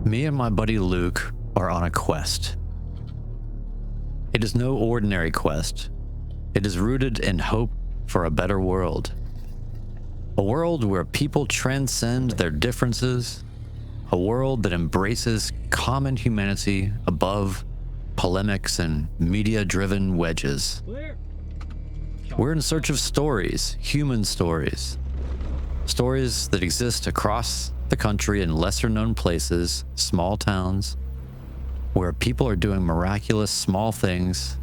Me and my buddy Luke are on a quest. It is no ordinary quest. It is rooted in hope for a better world. A world where people transcend their differences. A world that embraces common humanity above polemics and media-driven wedges. We're in search of stories, human stories. Stories that exist across the country in lesser-known places, small towns, where people are doing miraculous small things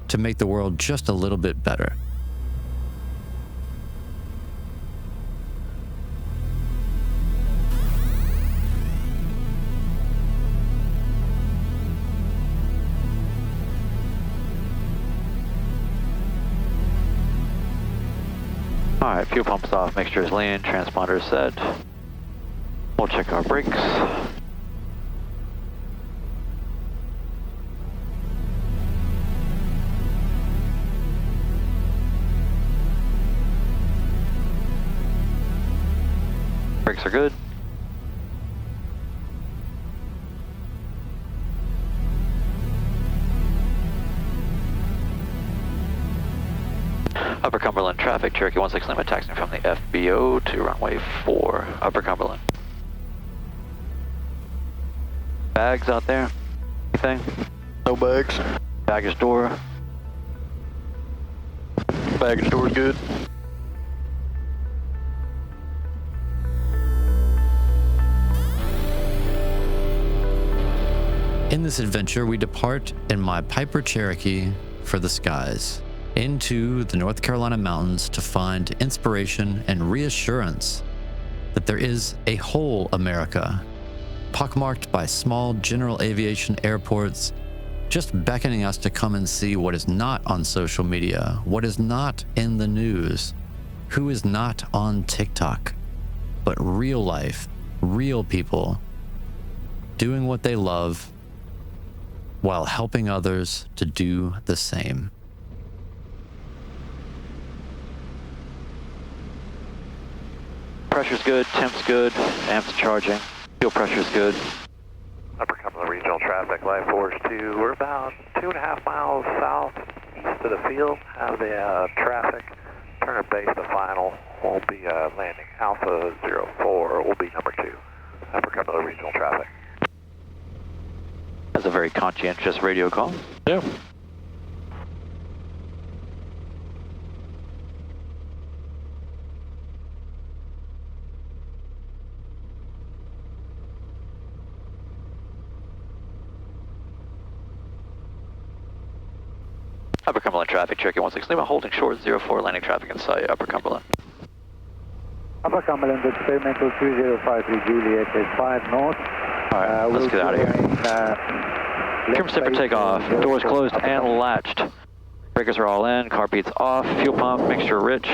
to make the world just a little bit better. Alright, fuel pumps off, mixture is lean, transponder is set. We'll check our brakes. Brakes are good. Upper Cumberland traffic, Cherokee 16 Lima taxiing from the FBO to runway 4, Upper Cumberland. Bags out there? Anything? No bags. Baggage door? Baggage door's good. In this adventure, we depart in my Piper Cherokee for the skies, into the North Carolina mountains to find inspiration and reassurance that there is a whole America, pockmarked by small general aviation airports, just beckoning us to come and see what is not on social media, what is not in the news, who is not on TikTok, but real life, real people, doing what they love while helping others to do the same. Pressure's good, temp's good, amp's charging, fuel pressure's good. Upper Cumberland Regional traffic, Life Force 2. We're about 2.5 miles southeast of the field. Have the traffic. Turn base to final. We'll be landing Alpha 04. Will be number 2. Upper Cumberland Regional traffic. That's a very conscientious radio call. Yeah. Upper Cumberland traffic, Cherokee 16 Lima, holding short 04, landing traffic in sight, Upper Cumberland. Upper Cumberland, experimental 2053 Juliet is 5 north. Alright, let's get out of here. Trim set for takeoff, doors closed and latched. Breakers are all in, car beats off, fuel pump, mixture rich,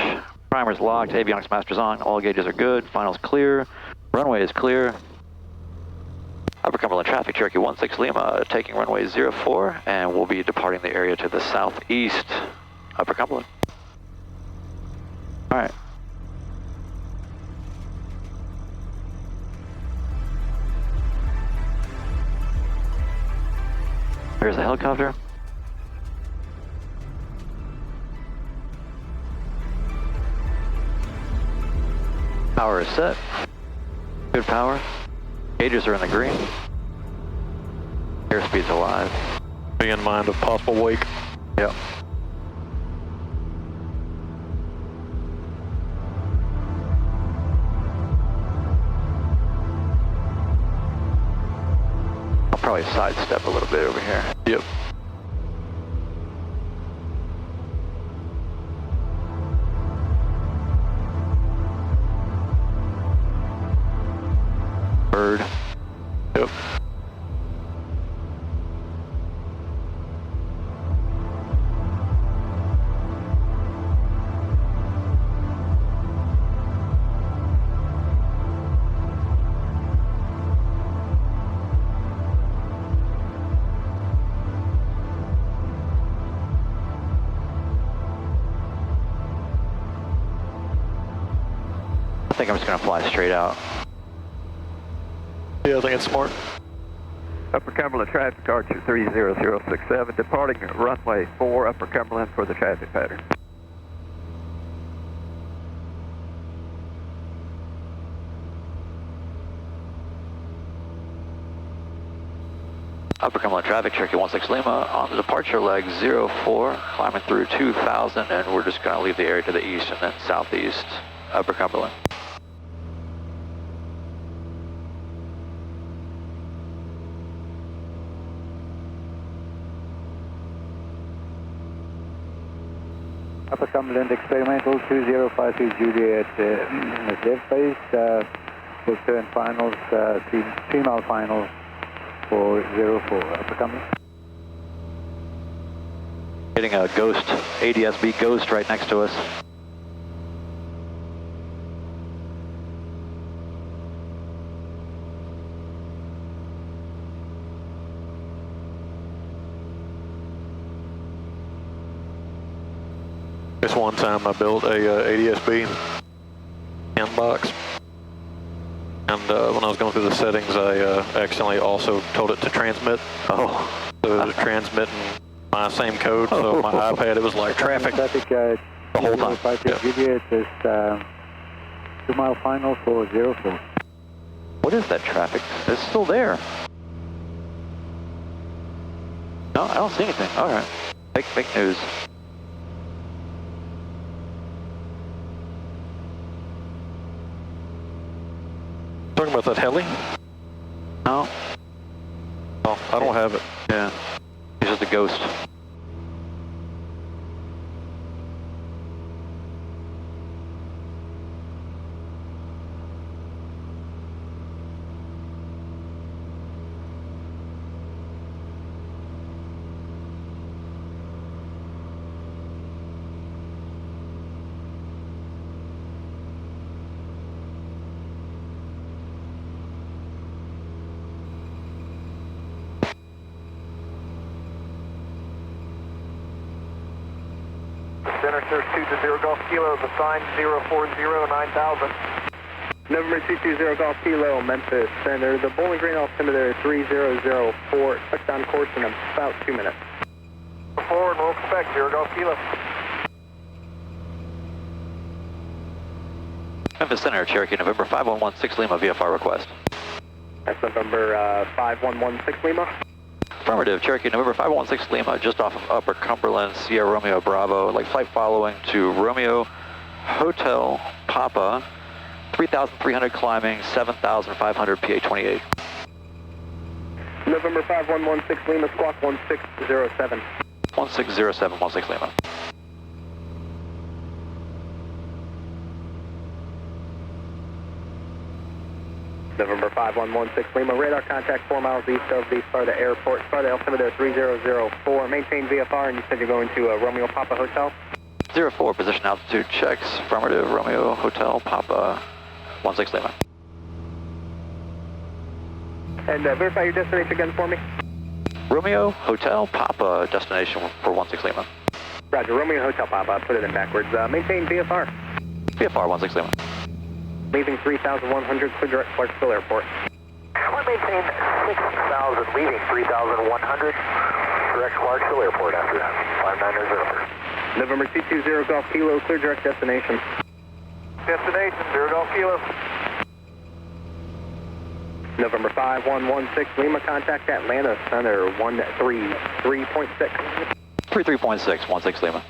primer's locked, avionics master's on, all gauges are good, final's clear, runway is clear. Upper Cumberland traffic, Cherokee 16 Lima, taking runway 04, and we'll be departing the area to the southeast, Upper Cumberland. All right. Here's the helicopter. Power is set. Good power. Gauges are in the green. Airspeed's alive. Be in mind of possible wake. Yep. I'll probably sidestep a little bit over here. Yep. Bird. Yep. I think I'm just gonna fly straight out. Yeah, I think it's smart. Upper Cumberland traffic, Archer 30067, departing runway 4, Upper Cumberland for the traffic pattern. Upper Cumberland traffic, Cherokee 16 Lima on the departure leg 04, climbing through 2000, and we're just going to leave the area to the east and then southeast, Upper Cumberland. Upper Cumberland experimental 2053 Juliet, left base, will turn finals, 3 mile finals for 04, Upper Cumberland. Getting a Ghost, ADS-B Ghost right next to us. This one time I built a ADS-B in box. And when I was going through the settings, I accidentally also told it to transmit. Oh. So it was transmitting my same code, so my iPad, it was like traffic the whole time. Yep. Juliet is 2 mile final for 04. What is that traffic? It's still there. No, I don't see anything. All right. Fake news. Talking about that heli? No. Oh, I don't have it. Yeah. He's just a Ghost. Center, Search 220 Golf Kilo, the sign 0409000. November 220 Golf Kilo, Memphis Center, the Bowling Green altimeter 3004, touchdown course in about 2 minutes. Forward, we'll expect 0 Golf Kilo. Memphis Center, Cherokee, November 5116 Lima, VFR request. That's November 5116 Lima. Affirmative, Cherokee, November 5116 Lima, just off of Upper Cumberland, Sierra Romeo Bravo, like flight following to Romeo Hotel Papa, 3,300 climbing, 7,500 PA28. November 5116 Lima, squawk 1607. 1607, 16 Lima. November 5116 Lima, radar contact 4 miles east of the Sparta Airport, Sparta altimeter 3004, maintain VFR, and you said you're going to Romeo Papa Hotel? 04, position altitude checks, affirmative, Romeo Hotel Papa, 16 Lima. And verify your destination again for me. Romeo Hotel Papa, destination for 16 Lima. Roger, Romeo Hotel Papa, put it in backwards. Maintain VFR. VFR, 16 Lima. Leaving 3,100, clear direct Clarksville Airport. We maintain 6,000, leaving 3,100, direct Clarksville Airport after that. 590. November 220 Golf Kilo, clear direct destination. Destination, 0 Golf Kilo. November 5116 Lima, contact Atlanta Center 133.6. 33.6, 16 Lima.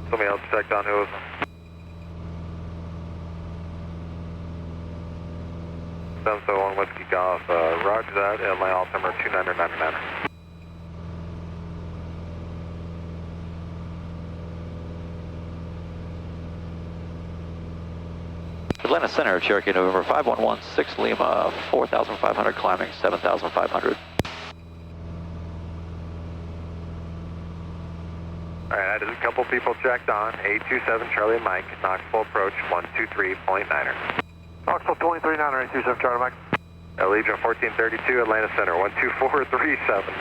Somebody else checked on who was on. 771 Whiskey Golf, roger that, my altimeter 2999. Atlanta Center, Cherokee, November 5116 Lima, 4,500 climbing, 7,500. All right, I had a couple people checked on. 827 Charlie Mike, Knoxville approach 123.9er. Knoxville 23.9er, 827 Charlie Mike. Allegiant 1432, Atlanta Center 12437.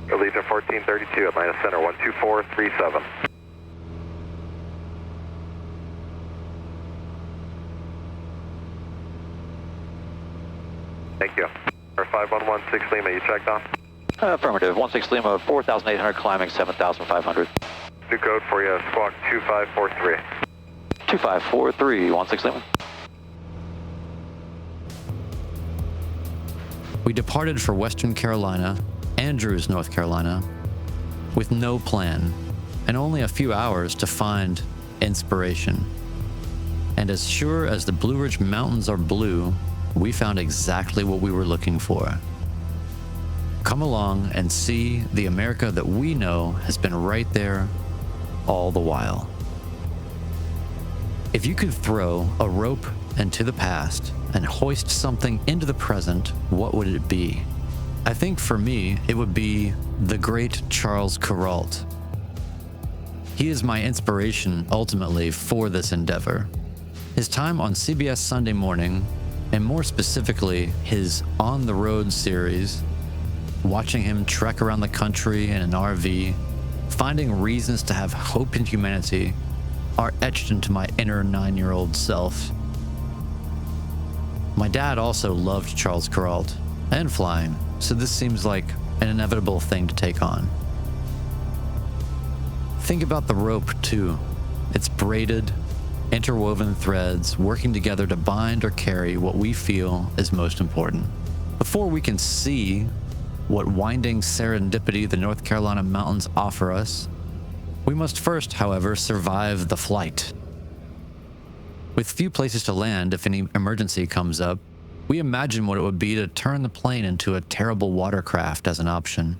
Allegiant 1932, Atlanta Center, 12437. Thank you. Or 5116 Lima, you checked on? Affirmative. 16 Lima, 4,800, climbing 7,500. New code for you, squawk 2543. 2543, 16 Lima. We departed for Western Carolina, Andrews, North Carolina, with no plan and only a few hours to find inspiration. And as sure as the Blue Ridge Mountains are blue, we found exactly what we were looking for. Come along and see the America that we know has been right there all the while. If you could throw a rope into the past and hoist something into the present, what would it be? I think for me, it would be the great Charles Kuralt. He is my inspiration ultimately for this endeavor. His time on CBS Sunday Morning, and more specifically, his On the Road series, watching him trek around the country in an RV, finding reasons to have hope in humanity, are etched into my inner 9-year-old self. My dad also loved Charles Kuralt and flying, so this seems like an inevitable thing to take on. Think about the rope too. It's braided, interwoven threads working together to bind or carry what we feel is most important. Before we can see what winding serendipity the North Carolina mountains offer us, we must first, however, survive the flight. With few places to land if any emergency comes up, we imagine what it would be to turn the plane into a terrible watercraft as an option.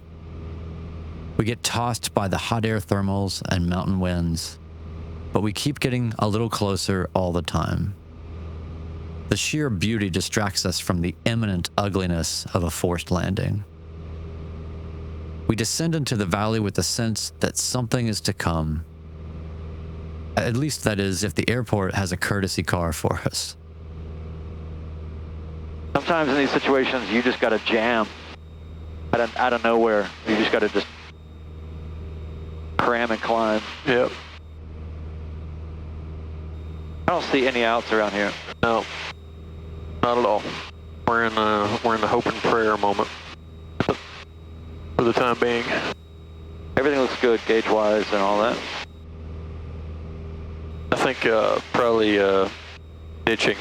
We get tossed by the hot air thermals and mountain winds, but we keep getting a little closer all the time. The sheer beauty distracts us from the imminent ugliness of a forced landing. We descend into the valley with the sense that something is to come. At least that is, if the airport has a courtesy car for us. Sometimes in these situations, you just got to jam out of nowhere. You just got to just cram and climb. Yep. I don't see any outs around here. No, not at all. We're in the hope and prayer moment for the time being. Everything looks good gauge-wise and all that. I think probably ditching.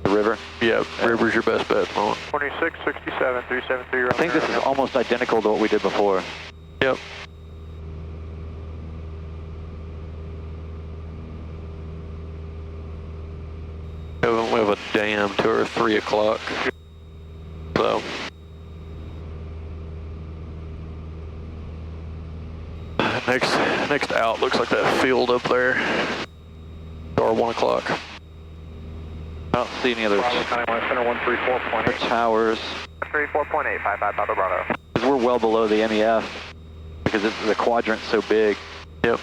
The river? Yeah, river's your best bet at the moment. 2667, 373. I think this is almost identical to what we did before. Yep. We have a dam to our 3 o'clock. So. Next out looks like that field up there. Or 1 o'clock. I don't see any other Center 134.8. towers. 34.8, 55 Papa Bravo. Because we're well below the MEF. Because the quadrant's so big. Yep.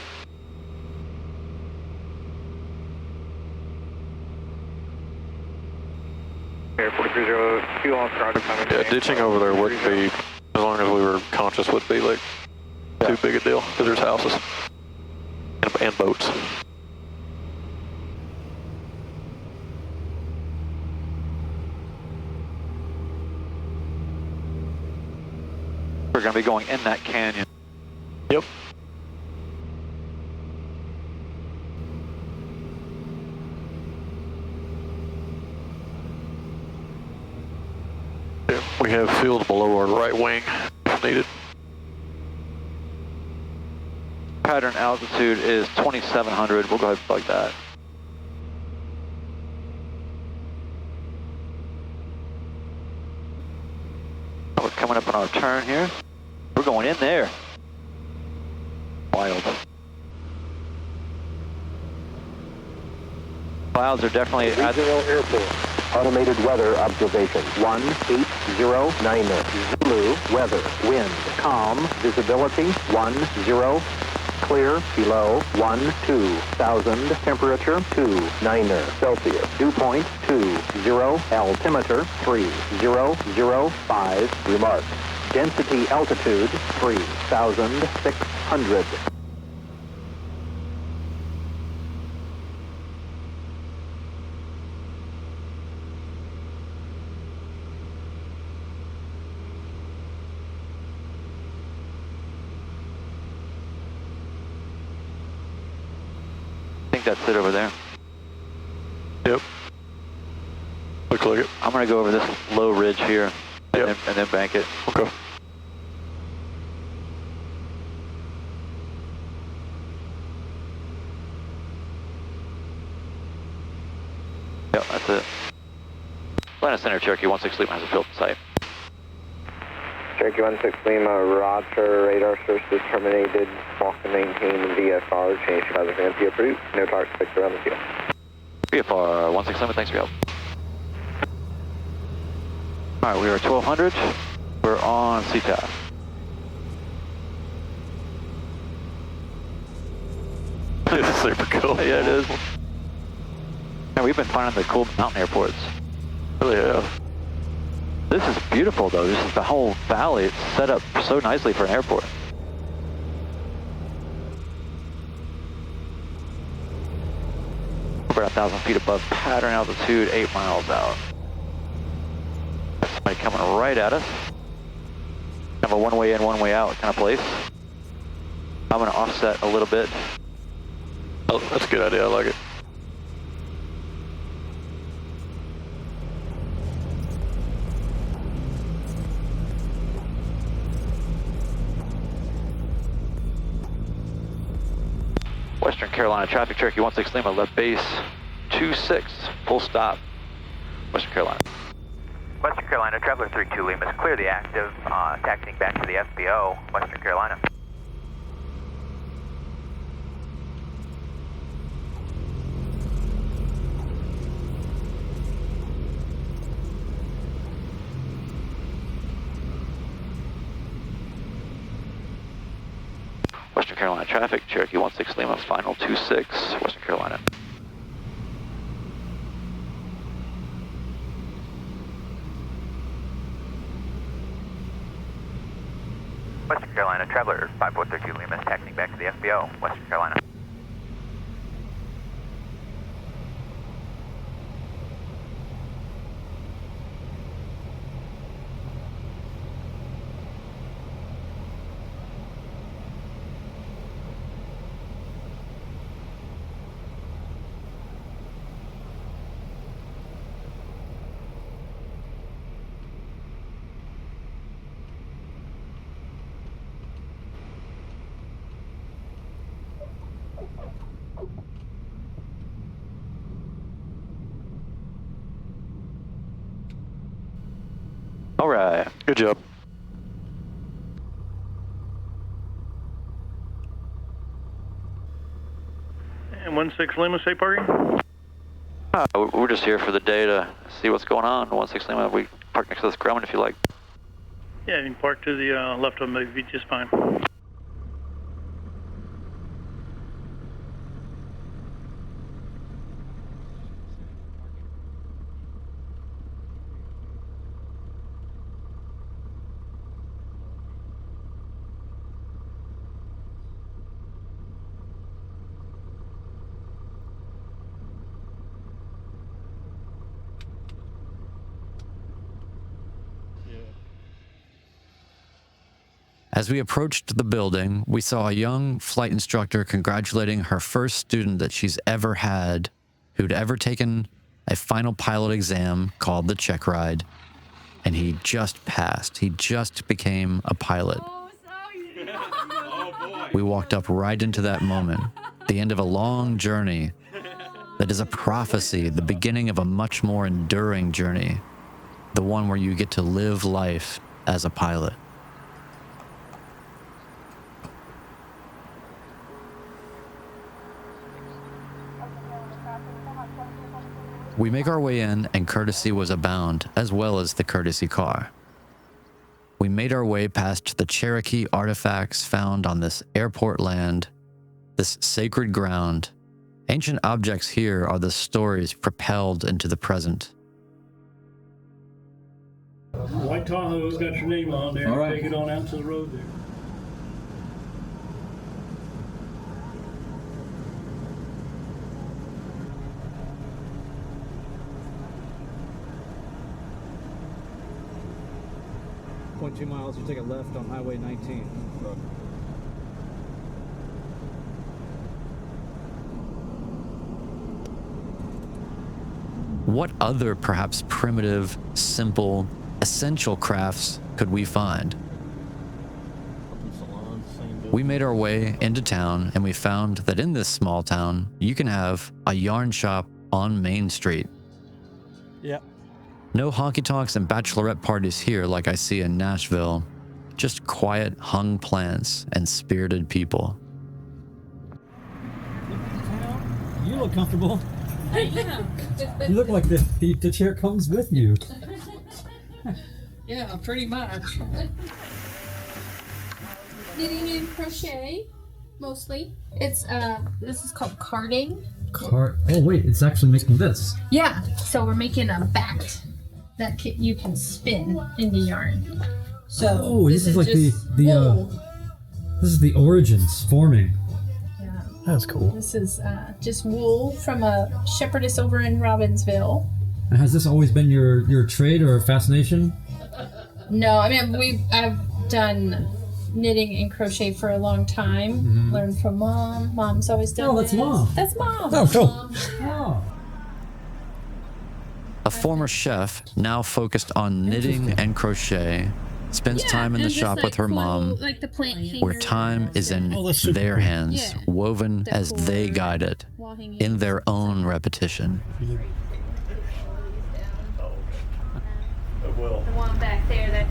Airport 30 on Scrogger coming. Yeah, ditching over there would be, as long as we were conscious, would be like too big a deal, because there's houses and boats. We're going to be going in that canyon. Yep. We have field below our right wing if needed. Pattern altitude is 2,700. We'll go ahead and plug that. We're coming up on our turn here. We're going in there. Wild. Clouds are definitely at Airport. Automated weather observation. 18090. Zulu weather. Wind calm. Visibility 10. Clear below 12,000. Temperature 29 Celsius. Dew point 20. Altimeter 3005. Remarks. Density altitude 3,600. I think that's it over there. Yep. Looks like it. I'm going to go over this low ridge here and, Yep. and then bank it. Okay. Yep, that's it. Atlanta Center, Cherokee 16 Lima has a field in sight. Cherokee 16 Lima, roger, radar sources terminated, walk and maintain VFR, change to other hands via pursuit, no targets fixed around the field. VFR 16 Lima, thanks for your help. Alright, we are 1200. We're on CTAF. This is super cool. Yeah, it is. And we've been finding the cool mountain airports. Really have. This is beautiful though. This is the whole valley. It's set up so nicely for an airport. We're about 1,000 feet above pattern altitude, 8 miles out. Somebody coming right at us. Kind of a one way in, one way out kind of place. I'm going to offset a little bit. Oh, that's a good idea. I like it. Western Carolina traffic, Cherokee 16 Lima, left base 26, full stop. Western Carolina. Western Carolina, Traveler 32 Lima is clear the active, taxiing back to the FBO, Western Carolina. Western Carolina traffic, Cherokee 16 Lima, final 26, Western Carolina. Western Carolina, Traveler 5432 Lima is taxiing back to the FBO, Western Carolina. All right. Good job. And 16 Lima, safe parking? We're just here for the day to see what's going on. 16 Lima, we park next to this Grumman if you like. Yeah, you can park to the left of them, it'd be just fine. As we approached the building, we saw a young flight instructor congratulating her first student that she's ever had, who'd ever taken a final pilot exam called the check ride, and he just passed. He just became a pilot. We walked up right into that moment, the end of a long journey that is a prophecy, the beginning of a much more enduring journey, the one where you get to live life as a pilot. We make our way in, and courtesy was abound, as well as the courtesy car. We made our way past the Cherokee artifacts found on this airport land, this sacred ground. Ancient objects here are the stories propelled into the present. White Tahoe's got your name on there. All right. Take it on out to the road there. .2 miles, you take a left on Highway 19. What other perhaps primitive, simple, essential crafts could we find? We made our way into town and we found that in this small town, you can have a yarn shop on Main Street. Yep. No honky-tonks and bachelorette parties here like I see in Nashville. Just quiet, hung plants and spirited people. You look comfortable. Yeah. You look like the chair comes with you. Yeah, pretty much. Knitting and crochet, mostly. It's this is called carding. Oh wait, it's actually making this. Yeah, so we're making a bat that you can spin into yarn. So this is like just the wool. this is the origins forming. Yeah. That's cool. This is just wool from a shepherdess over in Robbinsville. And has this always been your trade or fascination? No, I mean I've done knitting and crochet for a long time. Mm-hmm. Learned from mom. Mom's always done. Oh, that's this. mom. That's mom. Oh, cool. Oh. A former chef, now focused on knitting and crochet, spends time in the shop with her mom, like the plant where time is in their hands, Yeah. woven The as they cord, guide it, wall hanging. in their own repetition. The one back there.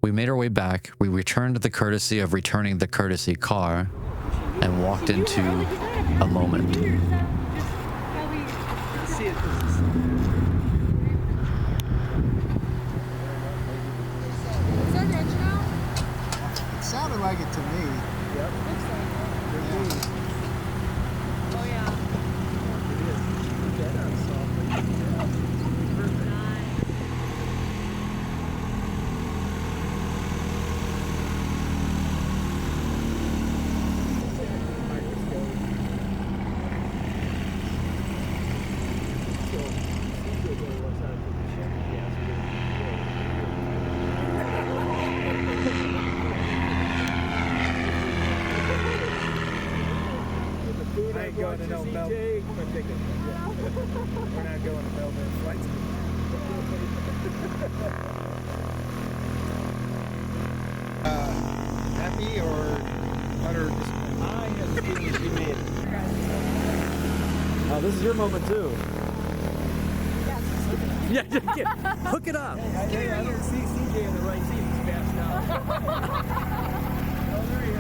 We made our way back, we returned the courtesy of returning the courtesy car, and walked into a moment. It sounded like it to me. Yep. Looks like it. Oh yeah. I ain't going to no Melbourne. We're not going to Melbourne flights. Happy or utter disappointment? I have a feeling she made it. Oh, this is your moment too. Yeah, hook it up. I didn't see CJ in the right seat. He's passed out. Oh, there he is.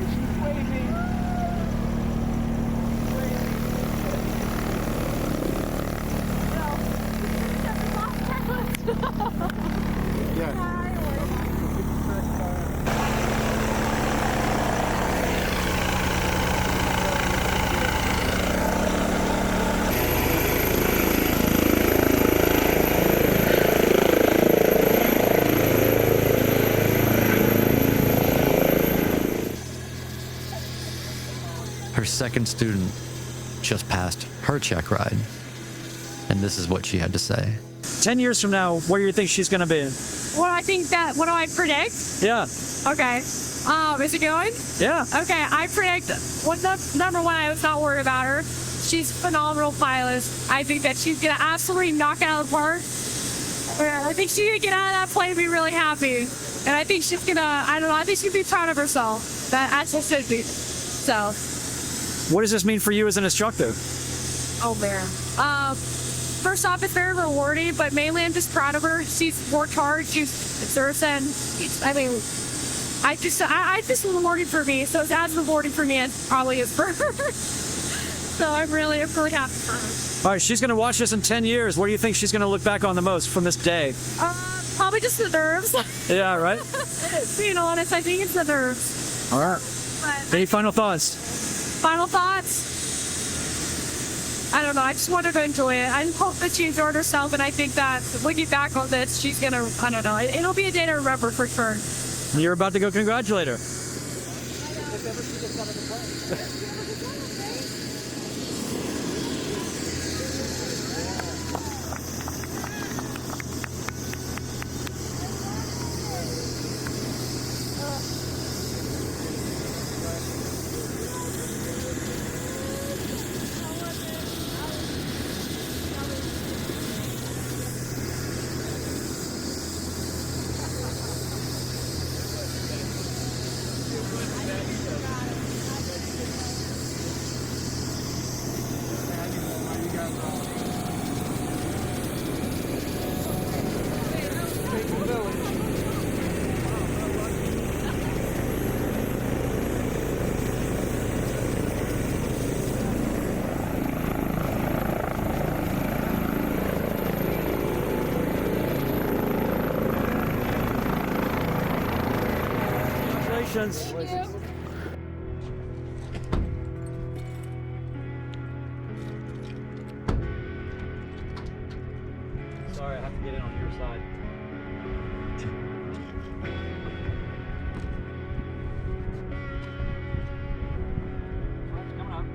She's waving. Her second student just passed her check ride, and this is what she had to say. 10 years from now, where do you think she's going to be? What do I predict? Yeah. Okay. Is it going? Yeah. Okay, I predict, number one, I was not worried about her. She's a phenomenal pilot. I think that she's going to absolutely knock it out of the park. I think she's going to get out of that plane and be really happy. And I think she's going to, I think she'll be proud of herself. As she should be. So. What does this mean for you as an instructor? Oh, man. First off, it's very rewarding, but mainly I'm just proud of her. She's worked hard. She's deserves it. I mean, I just rewarding for me. So it's as rewarding for me as probably is for her. So I'm really happy for her. All right, she's going to watch this in 10 years. What do you think she's going to look back on the most from this day? Probably just the nerves. Yeah, right? Being honest, I think it's the nerves. All right. But Any final thoughts? Final thoughts? I don't know. I just want her to enjoy it. I hope that she enjoyed herself, and I think that looking back on this, she's gonna, I don't know, it'll be a day to remember for sure. You're about to go congratulate her. Congratulations. Sorry, I have to get in on your side. Coming up.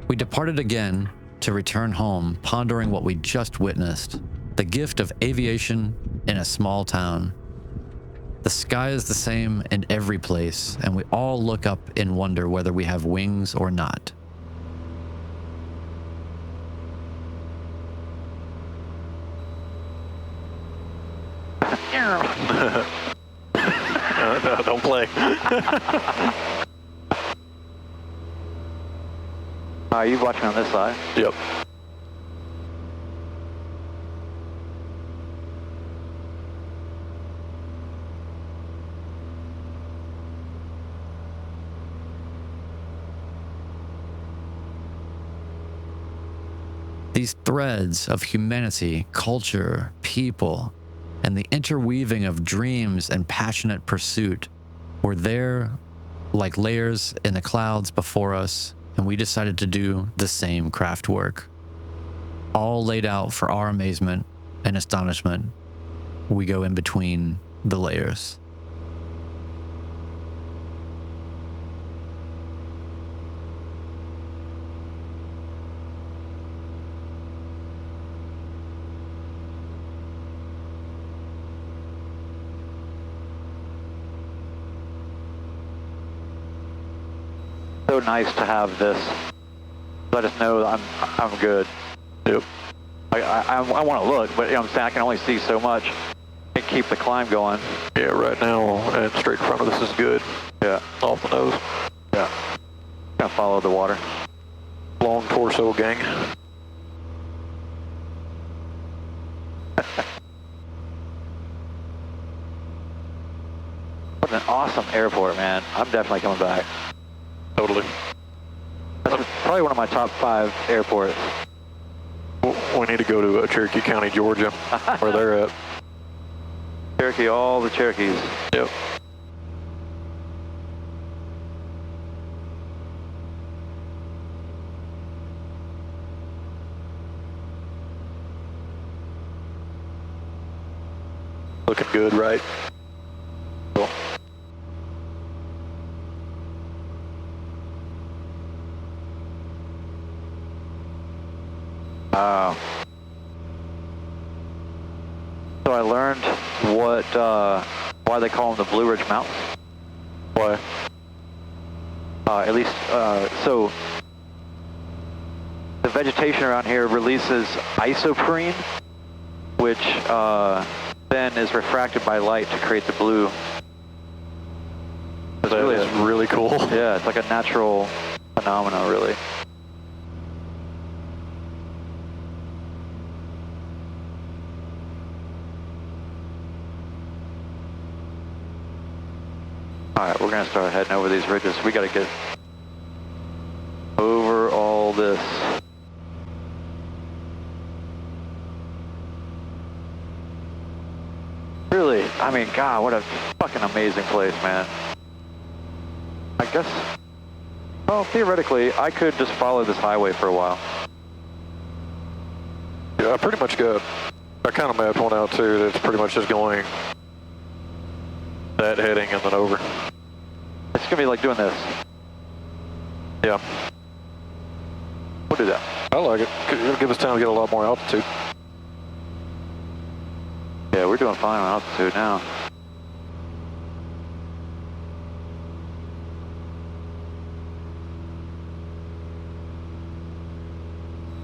We departed again to return home, pondering what we just witnessed. The gift of aviation in a small town. The sky is the same in every place, and we all look up in wonder whether we have wings or not. No, don't play. You watch me on this side. Yep. These threads of humanity, culture, people, and the interweaving of dreams and passionate pursuit were there like layers in the clouds before us, and we decided to do the same craft work. All laid out for our amazement and astonishment. We go in between the layers. So nice to have this. Let us know that I'm good. Yep. I want to look, but you know what I'm saying, I can only see so much. I can keep the climb going. Yeah, right now, and straight in front of us is good. Yeah. Off the nose. Yeah. Gonna follow the water. Long torso, gang. What an awesome airport, man. I'm definitely coming back. Totally. That's probably one of my top 5 airports. We need to go to Cherokee County, Georgia, where they're at. Cherokee, all the Cherokees. Yep. Looking good, right? Cool. So I learned what why they call them the Blue Ridge Mountains. Why? At least, so the vegetation around here releases isoprene, which then is refracted by light to create the blue. It's really cool. Yeah, it's like a natural phenomena, really. Alright, we're going to start heading over these ridges. We got to get over all this. Really I mean, God, what a fucking amazing place, man. I guess, well, theoretically, I could just follow this highway for a while. Yeah, I pretty much got, I kind of mapped one out too, that's pretty much just going that heading and then over. It's gonna be like doing this. Yeah. We'll do that. I like it. It'll give us time to get a lot more altitude. Yeah, we're doing fine on altitude now.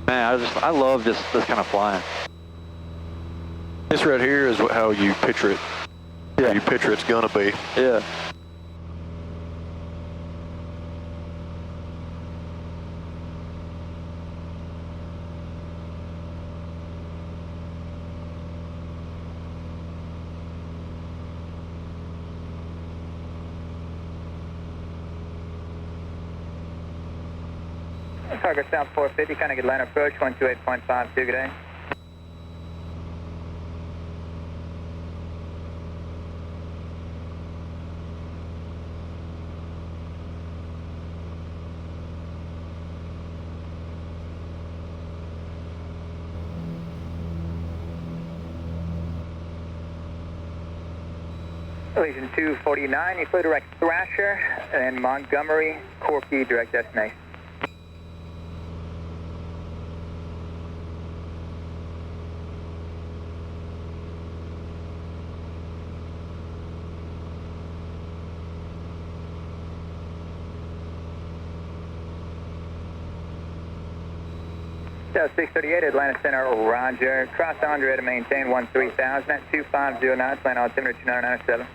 Man, I love this kind of flying. This right here is how you picture it. Yeah. How you picture it's gonna be. Yeah. Target South 450, kind of good line approach, 128.52, good day. Legion 249, you flew direct Thrasher, and Montgomery, Corky, direct destination. South 638, Atlanta Center, roger. Cross Andre to maintain 13,000 at 2509, plan altimeter 2997.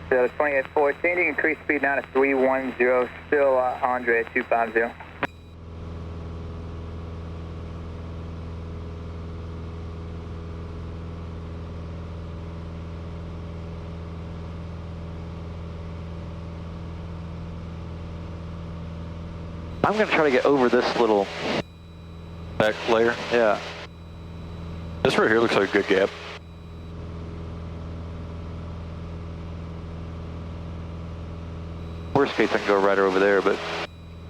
So 2814, you can increase speed now to 310, still Andre at 250. I'm gonna try to get over this little back layer. Yeah. This right here looks like a good gap. Worst case, I can go right over there, but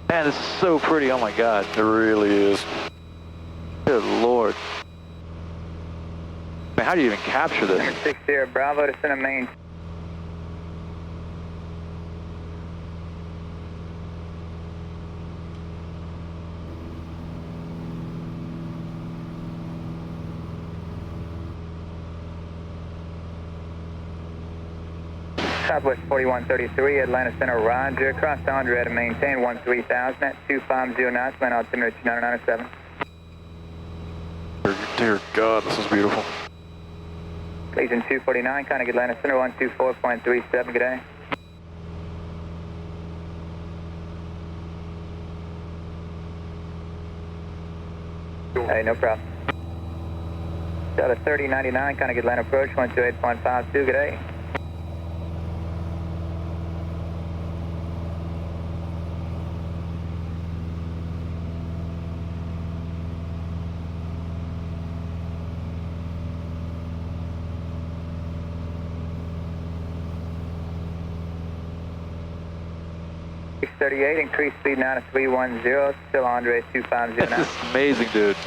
man, this is so pretty. Oh my God. It really is. Good Lord. Man, how do you even capture this? 60 Bravo to center main. Southwest 4133, Atlanta Center, roger. Cross Andre to maintain 13,000 at 2509, plan altimeter 2997. Dear God, this is beautiful. Legion 249, kind of good Atlanta Center, 124.37, good day. Hey, no problem. Delta 3099, kind of good land approach, 128.52, good day. Increased speed now to 310, still Andre 250 now. This is amazing, dude.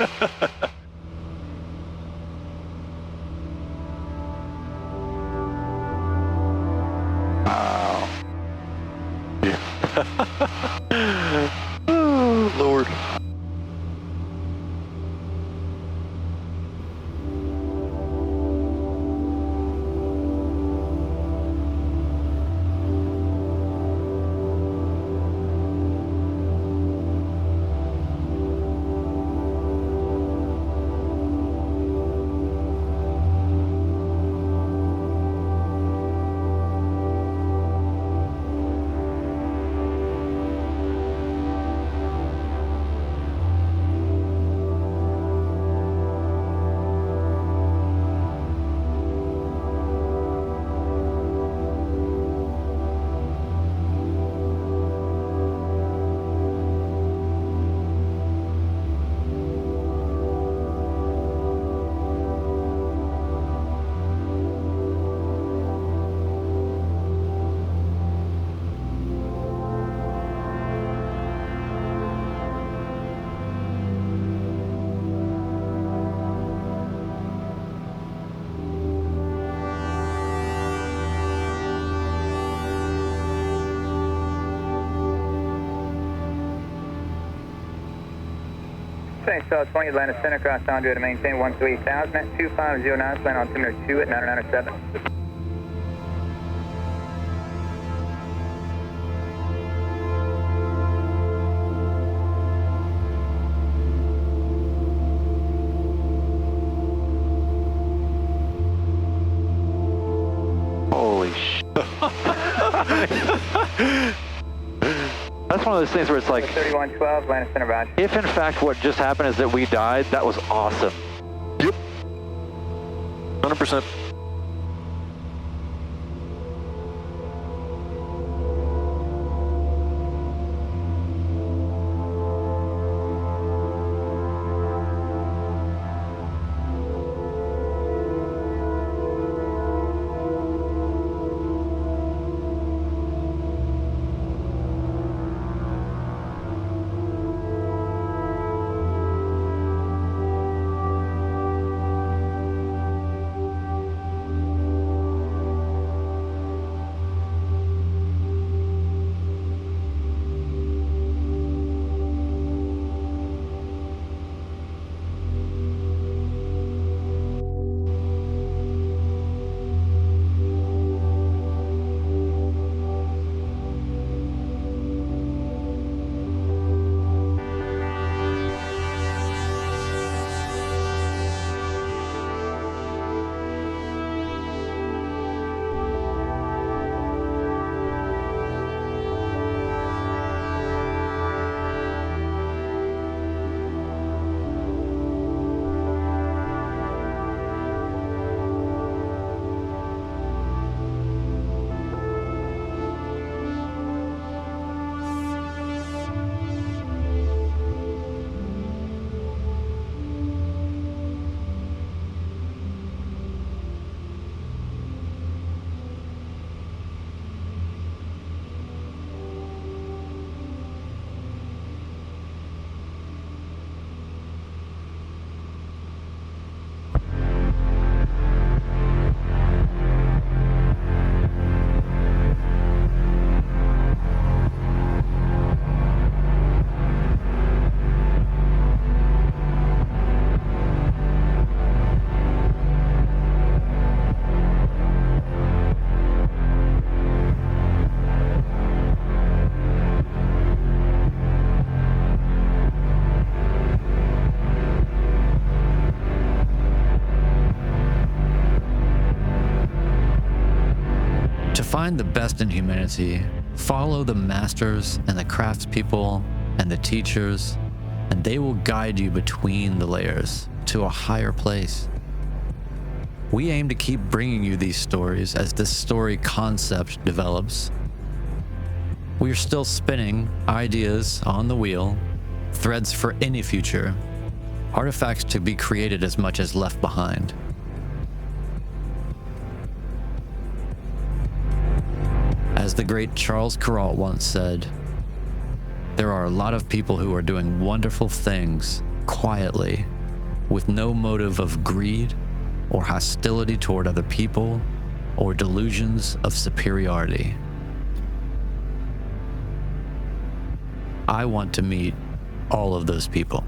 Wow. Oh, Lord. Okay, so 20 Atlanta Center, cross onto to maintain 13000 at 2509, land altimeter 2 at 9907. Holy shit. That's one of those things where it's like, 3112, Atlanta Center, Badge. if in fact what just happened is that we died, that was awesome. Yep. 100%. Find the best in humanity, follow the masters and the craftspeople and the teachers, and they will guide you between the layers to a higher place. We aim to keep bringing you these stories as this story concept develops. We are still spinning ideas on the wheel, threads for any future, artifacts to be created as much as left behind. As the great Charles Kuralt once said, there are a lot of people who are doing wonderful things quietly, with no motive of greed or hostility toward other people or delusions of superiority. I want to meet all of those people.